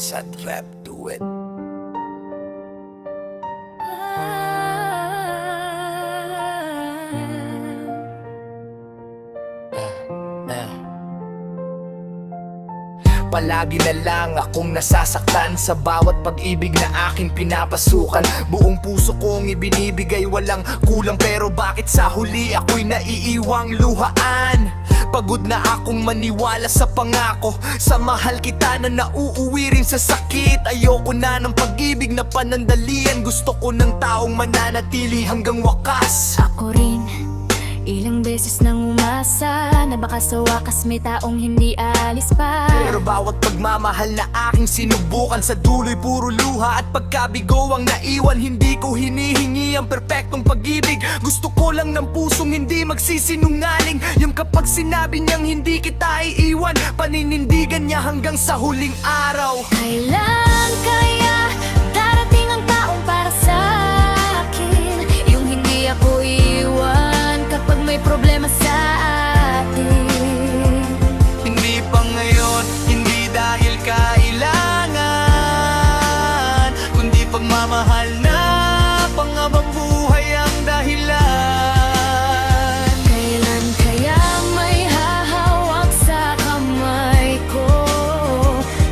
Sad rap duet. Palagi na lang akong nasasaktan sa bawat pag-ibig na aking pinapasukan. Buong puso kong ibinibigay, walang kulang, pero bakit sa huli ako'y naiiwang luhaan? Pagod na akong maniwala sa pangako, sa mahal kita na nauuwi rin sa sakit. Ayoko na ng pag-ibig na panandalian, gusto ko ng taong mananatili hanggang wakas. Ako rin, ilang beses nang umasa na baka sa wakas may taong hindi alis pa. Pero bawat pagmamahal na aking sinubukan, sa dulo'y puro luha at pagkabigo ang naiwan. Hindi ko hinihingi ang perpektong pag-ibig, gusto ko lang ng pusong hindi magsisinungaling. Yung kapag sinabi niyang hindi kita iiwan, paninindigan niya hanggang sa huling araw. Kailan kaya darating ang taong para sa akin, yung hindi ako iiwan kapag may problema sa atin. Hindi pa ngayon, hindi dahil kailangan, kundi pagmamahal na panghabang buhay ang dahilan. Kailan kaya may hahawak sa kamay ko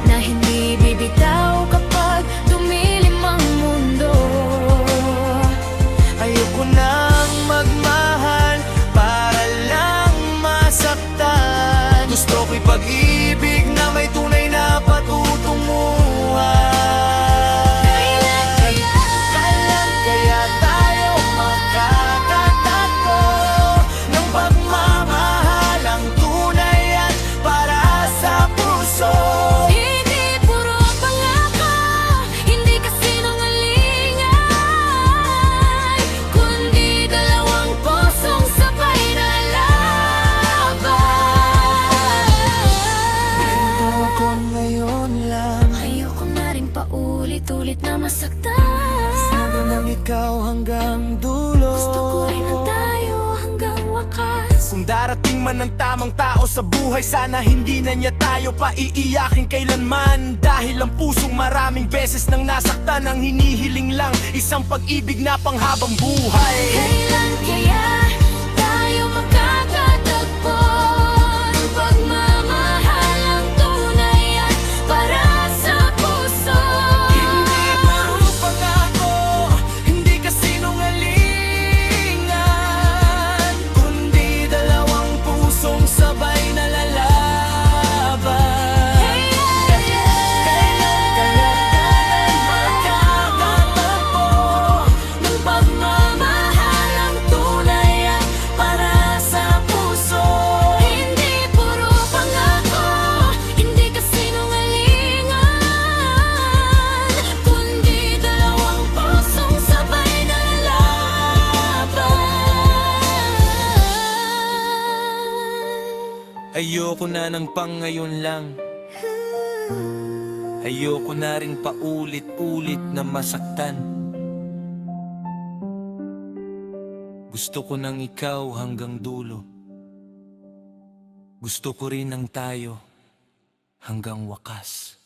na hindi bibitaw kapag dumilim ang mundo? Ayoko nang magmahal para lang masaktan. Gusto ko'y pag-ibig na may tunay na patutunguhan. Kailan kaya tayo makakatagpo ng pagmamahal ang tunay at para sa puso? Hindi puro pangako, hindi kasinungalingan, kundi dalawang pusong sabay na laban. Ako ngayon lang, Ayoko na rin paulit-ulit na masaktan. sana nang ikaw hanggang dulo. Gusto ko rin na tayo hanggang wakas. Kung darating man ang tamang tao sa buhay, sana hindi na niya tayo paiiyakin kailanman. Dahil ang pusong maraming beses nang nasaktan, ang hinihiling lang isang pag-ibig na panghabang buhay. Kailan kaya tayo magkakatagpo ng pagmamahal ang tunay at para sa puso? Hindi puro pangako, hindi kasinungalingan, kundi dalawang pusong sabay na lalaban. Kailan magkakatagpo Ng pagmamahal ang tunay at para sa puso? Hindi puro pangako, hindi kasinungalingan, kundi dalawang pusong sabay na lalaban. Ayoko na ng pangayon lang, ayoko na rin paulit-ulit na masaktan. Gusto ko ng ikaw hanggang dulo, gusto ko rin ng tayo hanggang wakas.